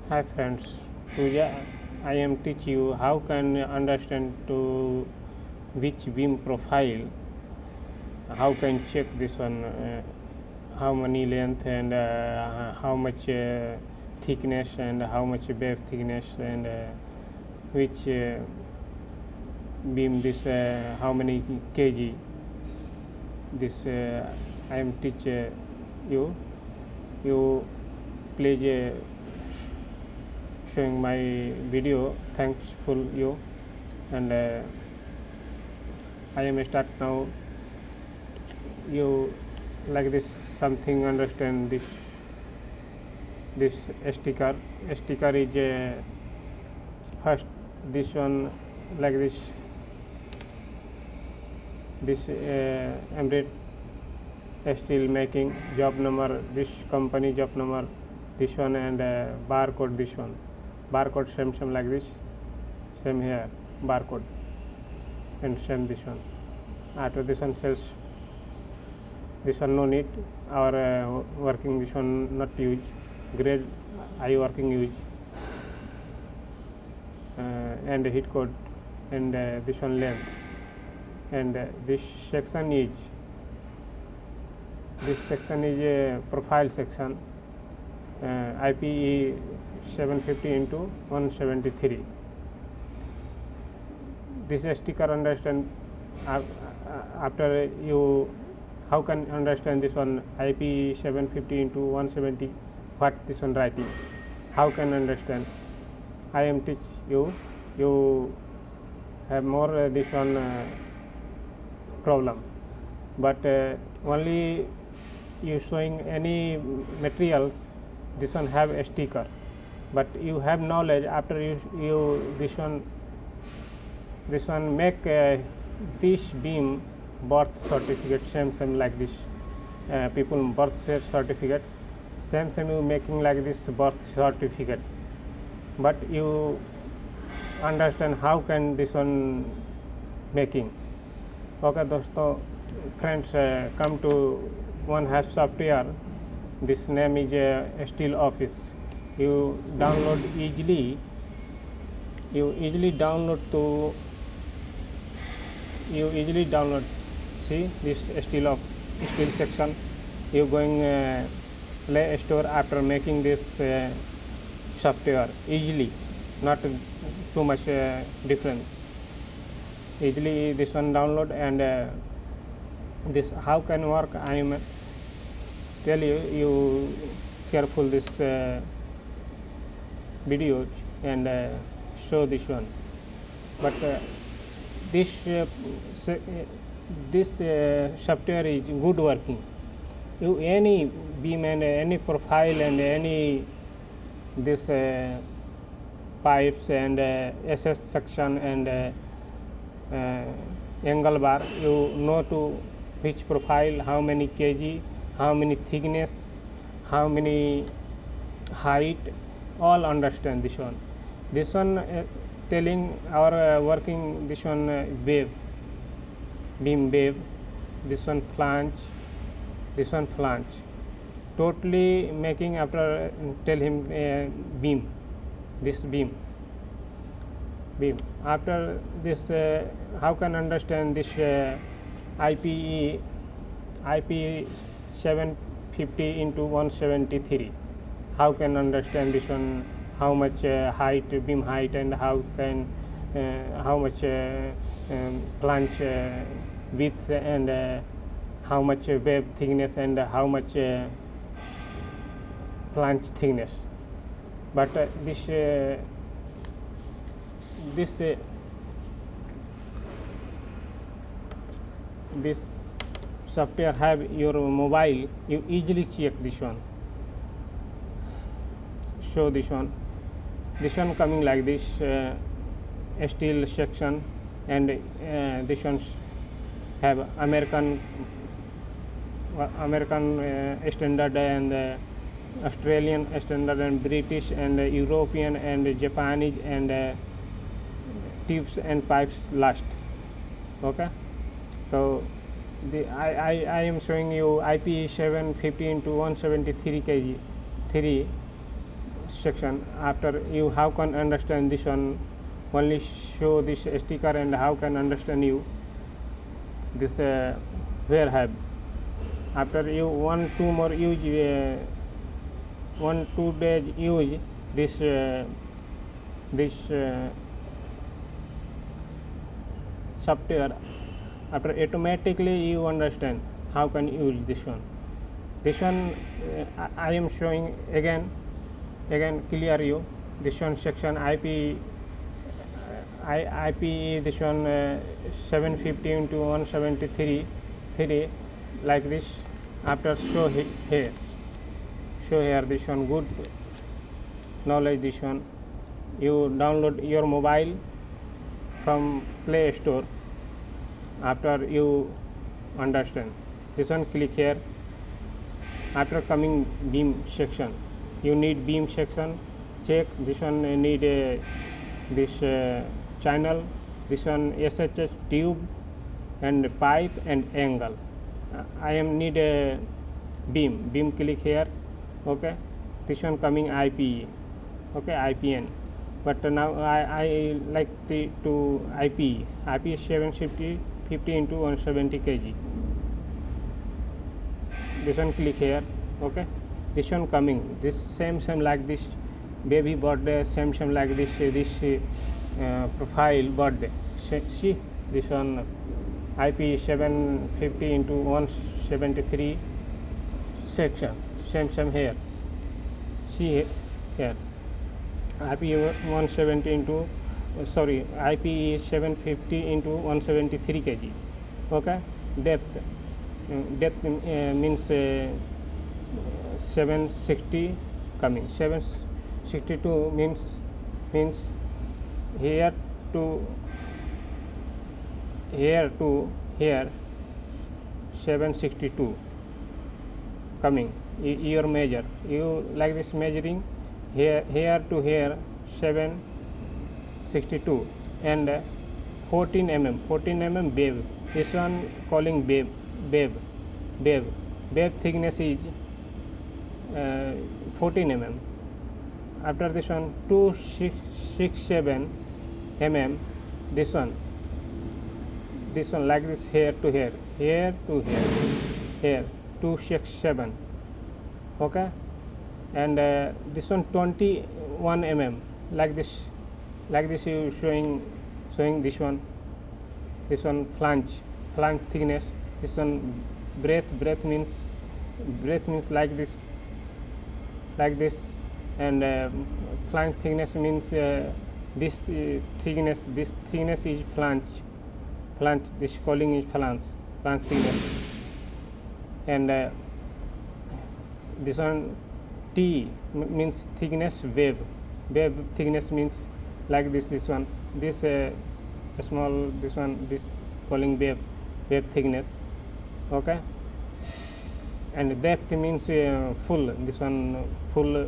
Hi friends, today I am teach you how can understand to which beam profile, how can check this one, how many length and how much thickness and how much wave thickness and which beam this how many kg this I am teach you. You please showing my video, thankful you, and I am start now. You like this something understand this sticker. Sticker is first this one like this embedded steel making job number, this company job number, this one, and barcode, this one barcode same like this, same here barcode, and same this one. After this one sells, this one no need, our working this one not use, grade I working use, and heat code, and this one length, and this section is a profile section, IPE 750 into 173. This sticker understand after you how can understand this one IPE 750 into 170 what this one writing, how can understand. I am teach you, you have more this one problem, but only you showing any materials, this one have a sticker, but you have knowledge after you this one make this beam birth certificate same like this, people birth certificate same you making like this birth certificate, but you understand how can this one making. Okay दोस्तों, friends, come to one has software, this name is Steel Office. You download easily, see this steel section, you going Play Store after making this software easily, not too much different, easily this one download, and this how can work I am tell you careful this videos and show this one, but this software is good working. You any beam and any profile and any this pipes and SS section and angle bar, you know to which profile, how many kg, how many thickness, how many height, all understand this one. This one telling our working this one wave, beam wave, this one flange, this one flange, totally making after tell him beam, this beam after this how can understand this IPE 750 into 173, how can understand this one, how much height, beam height, and how can how much flange width, and how much wave thickness, and how much flange thickness. But this software have your mobile, you easily check this one, show this one coming like this steel section, and this one have American standard, and Australian standard, and British, and European, and Japanese, and tubes and pipes last. Okay, so I am showing you IP 750 into 173 kg 3 section. After you how can understand this one, only show this sticker and how can understand you this where have. After you 1-2 more use 1-2 days use this software, after automatically you understand how can use this one. This one I am showing again clear you. This one section IP this one 750 into 173 like this. After show here this one good knowledge. This one you download your mobile from Play Store. After you understand this one, click here. After coming beam section, you need beam section, check this one need this channel, this one SHH tube and pipe and angle. I am need a beam, click here. Okay, this one coming IPE, okay, IPN, but now I like to IPE 750 into 170 kg. This one click here. Okay, this one coming this same like this baby birthday, same like this profile birthday. See this one IP 750 into 173 section, same here. See here IP 170 into IP 750 into 173 kg. Okay, depth means 760 coming. 762 means here to here 762 coming. Your measure, you like this measuring here to here 762 and 14 mm wave. This one calling wave thickness is 14 mm. After this one 267 mm. This one like this here to here 267. Okay, and this one 21 mm like this you showing this one flange thickness. This one breadth means like this and flange thickness means this thickness is flange, this calling is flange thickness. And this one T means thickness, wave thickness means like this one small, this calling wave thickness. Okay, and depth means full, this one full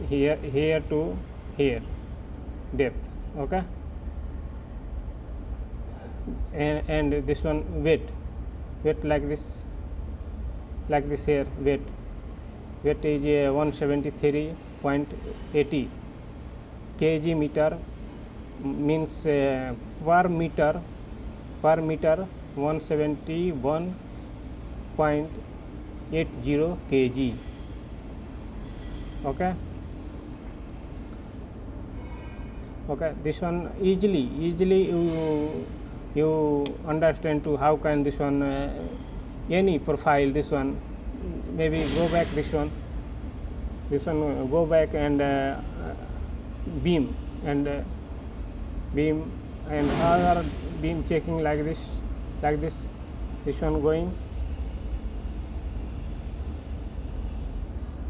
here to here depth. Okay, and this one weight like this here weight is 173.80 kg meter means per meter 171.80 kg. Okay, this one easily you understand to how can this one any profile. This one maybe go back, this one go back and beam and other beam checking like this this one going.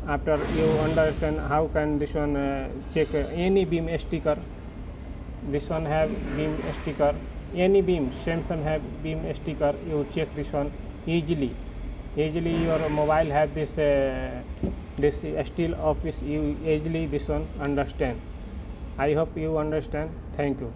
After you understand how can this one check any beam sticker. This one have beam sticker, any beam Samsung have beam sticker, you check this one easily. Your mobile have this still office, you easily this one understand. I hope you understand. Thank you.